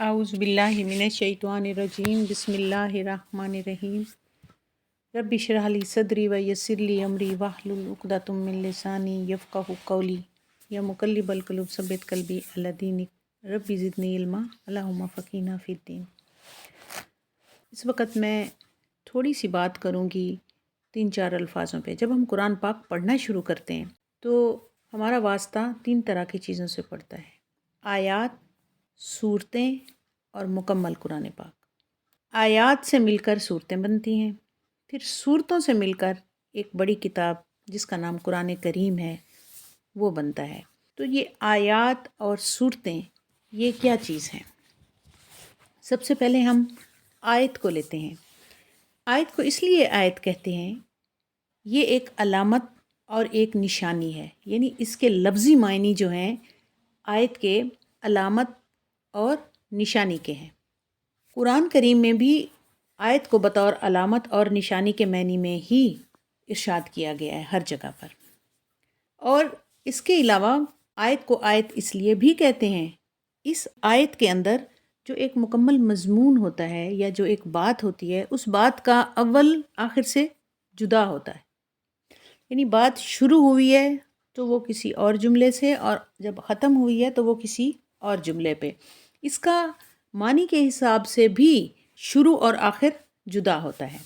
اعوذ باللہ من الشیطان الرجیم بسم اللہ الرحمن الرحیم رب اشرح لی صدری ویسر لی امری واحلل عقدۃ من لسانی یفقہوا قولی یا مقلب القلوب ثبت قلبی علی دینک رب زدنی علما اللہم فقہنا فی الدین۔ اس وقت میں تھوڑی سی بات کروں گی 3-4 الفاظوں پہ۔ جب ہم قرآن پاک پڑھنا شروع کرتے ہیں تو ہمارا واسطہ 3 طرح کی چیزوں سے پڑتا ہے: آیات، صورتیں اور مکمل قرآن پاک۔ آیات سے مل کر صورتیں بنتی ہیں، پھر صورتوں سے مل کر ایک بڑی کتاب جس کا نام قرآن کریم ہے وہ بنتا ہے۔ تو یہ آیات اور صورتیں یہ کیا چیز ہیں؟ سب سے پہلے ہم آیت کو لیتے ہیں۔ آیت کو اس لیے آیت کہتے ہیں، یہ ایک علامت اور ایک نشانی ہے، یعنی اس کے لفظی معنی جو ہیں آیت کے علامت اور نشانی کے ہیں۔ قرآن کریم میں بھی آیت کو بطور علامت اور نشانی کے معنی میں ہی ارشاد کیا گیا ہے ہر جگہ پر۔ اور اس کے علاوہ آیت کو آیت اس لیے بھی کہتے ہیں، اس آیت کے اندر جو ایک مکمل مضمون ہوتا ہے یا جو ایک بات ہوتی ہے، اس بات کا اول آخر سے جدا ہوتا ہے۔ یعنی بات شروع ہوئی ہے تو وہ کسی اور جملے سے، اور جب ختم ہوئی ہے تو وہ کسی اور جملے پہ۔ اس کا معنی کے حساب سے بھی شروع اور آخر جدا ہوتا ہے۔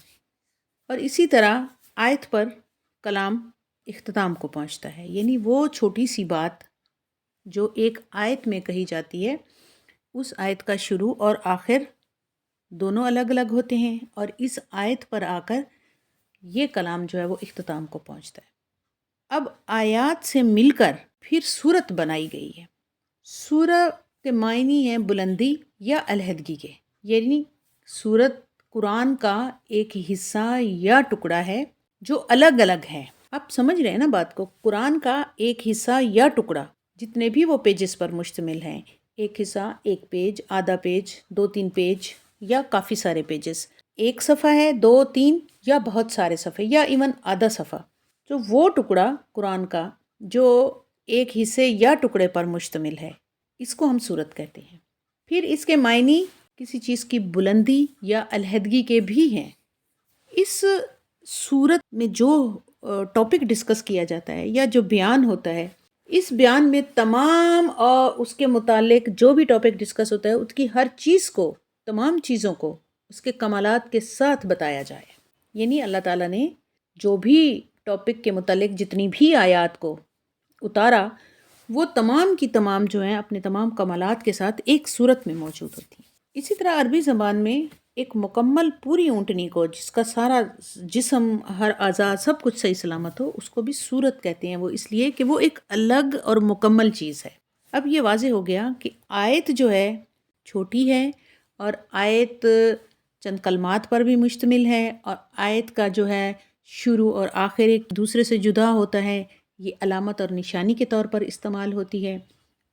اور اسی طرح آیت پر کلام اختتام کو پہنچتا ہے، یعنی وہ چھوٹی سی بات جو ایک آیت میں کہی جاتی ہے، اس آیت کا شروع اور آخر دونوں الگ الگ ہوتے ہیں، اور اس آیت پر آ کر یہ کلام جو ہے وہ اختتام کو پہنچتا ہے۔ اب آیات سے مل کر پھر سورت بنائی گئی ہے۔ سورت کے معنی ہیں بلندی یا علیحدگی کے، یعنی سورت قرآن کا ایک حصہ یا ٹکڑا ہے جو الگ الگ ہے۔ آپ سمجھ رہے ہیں نا بات کو؟ قرآن کا ایک حصہ یا ٹکڑا، جتنے بھی وہ پیجز پر مشتمل ہیں، ایک حصہ، ایک پیج، آدھا پیج، 2-3 پیج یا کافی سارے پیجز، ایک صفحہ ہے، 2-3 یا بہت سارے صفحے یا ایون آدھا صفحہ، تو وہ ٹکڑا قرآن کا جو ایک حصے یا ٹکڑے پر مشتمل ہے، اس کو ہم سورت کہتے ہیں۔ پھر اس کے معنی کسی چیز کی بلندی یا علیحدگی کے بھی ہیں۔ اس سورت میں جو ٹاپک ڈسکس کیا جاتا ہے یا جو بیان ہوتا ہے، اس بیان میں تمام اور اس کے متعلق جو بھی ٹاپک ڈسکس ہوتا ہے، اس کی ہر چیز کو، تمام چیزوں کو اس کے کمالات کے ساتھ بتایا جائے۔ یعنی اللہ تعالیٰ نے جو بھی ٹاپک کے متعلق جتنی بھی آیات کو اتارا، وہ تمام کی تمام جو ہیں اپنے تمام کمالات کے ساتھ ایک سورت میں موجود ہوتی ہیں۔ اسی طرح عربی زبان میں ایک مکمل پوری اونٹنی کو، جس کا سارا جسم، ہر اعضاء، سب کچھ صحیح سلامت ہو، اس کو بھی سورت کہتے ہیں۔ وہ اس لیے کہ وہ ایک الگ اور مکمل چیز ہے۔ اب یہ واضح ہو گیا کہ آیت جو ہے چھوٹی ہے، اور آیت چند کلمات پر بھی مشتمل ہے، اور آیت کا جو ہے شروع اور آخر ایک دوسرے سے جدا ہوتا ہے، یہ علامت اور نشانی کے طور پر استعمال ہوتی ہے،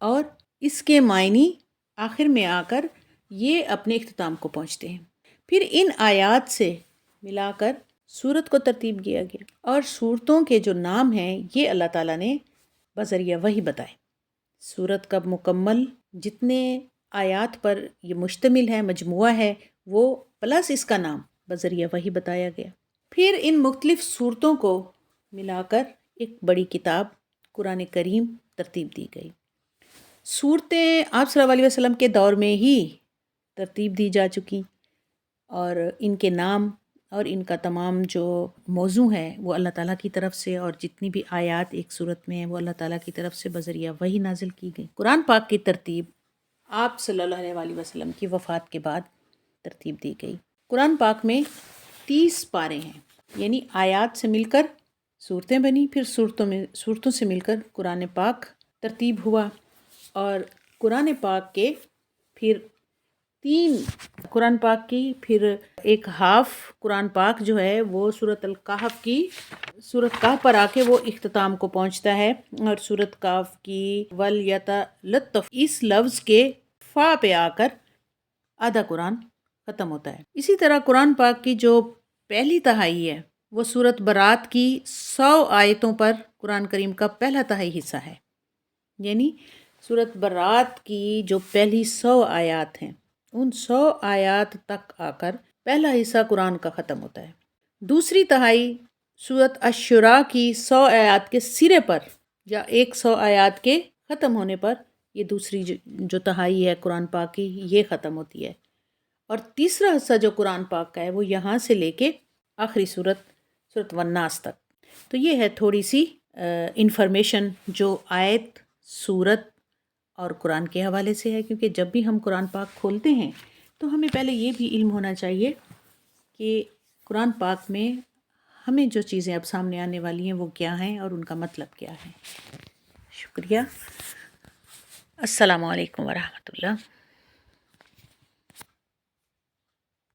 اور اس کے معنی آخر میں آ کر یہ اپنے اختتام کو پہنچتے ہیں۔ پھر ان آیات سے ملا کر سورت کو ترتیب کیا گیا، اور سورتوں کے جو نام ہیں یہ اللہ تعالیٰ نے بذریعہ وحی بتائے۔ سورت کا مکمل جتنے آیات پر یہ مشتمل ہے، مجموعہ ہے، وہ پلس اس کا نام بذریعہ وحی بتایا گیا۔ پھر ان مختلف سورتوں کو ملا کر ایک بڑی کتاب قرآن کریم ترتیب دی گئی۔ سورتیں آپ صلی اللہ علیہ وسلم کے دور میں ہی ترتیب دی جا چکی، اور ان کے نام اور ان کا تمام جو موضوع ہے وہ اللہ تعالیٰ کی طرف سے، اور جتنی بھی آیات ایک سورت میں ہیں وہ اللہ تعالیٰ کی طرف سے بذریعہ وحی نازل کی گئی۔ قرآن پاک کی ترتیب آپ صلی اللہ علیہ وسلم کی وفات کے بعد ترتیب دی گئی۔ قرآن پاک میں 30 پارے ہیں، یعنی آیات سے مل کر صورتیں بنی، پھر صورتوں سے مل کر قرآن پاک ترتیب ہوا، اور قرآن پاک کے پھر 3 قرآن پاک کی پھر ایک ہاف قرآن پاک جو ہے وہ سورۃ الکہف کی، سورۃ کہف پر آ کے وہ اختتام کو پہنچتا ہے، اور سورۃ کہف کی وَلْيَتَلَطَّفْ اس لفظ کے فا پہ آ کر آدھا قرآن ختم ہوتا ہے۔ اسی طرح قرآن پاک کی جو پہلی تہائی ہے وہ سورۃ برات کی 100 آیتوں پر قرآن کریم کا پہلا تہائی حصہ ہے۔ یعنی سورۃ برات کی جو پہلی 100 آیات ہیں ان 100 آیات تک آ کر پہلا حصہ قرآن کا ختم ہوتا ہے. دوسری تہائی سورت الشورى کی 100 آیات کے سرے پر یا 100 آیات کے ختم ہونے پر یہ دوسری جو تہائی ہے قرآن پاک کی یہ ختم ہوتی ہے. اور تیسرا حصہ جو قرآن پاک کا ہے وہ یہاں سے لے کے آخری سورت والناس تک. تو یہ ہے تھوڑی سی انفارمیشن جو آیت سورت اور قرآن کے حوالے سے ہے، کیونکہ جب بھی ہم قرآن پاک کھولتے ہیں تو ہمیں پہلے یہ بھی علم ہونا چاہیے کہ قرآن پاک میں ہمیں جو چیزیں اب سامنے آنے والی ہیں وہ کیا ہیں اور ان کا مطلب کیا ہے. شکریہ. السلام علیکم ورحمۃ اللہ.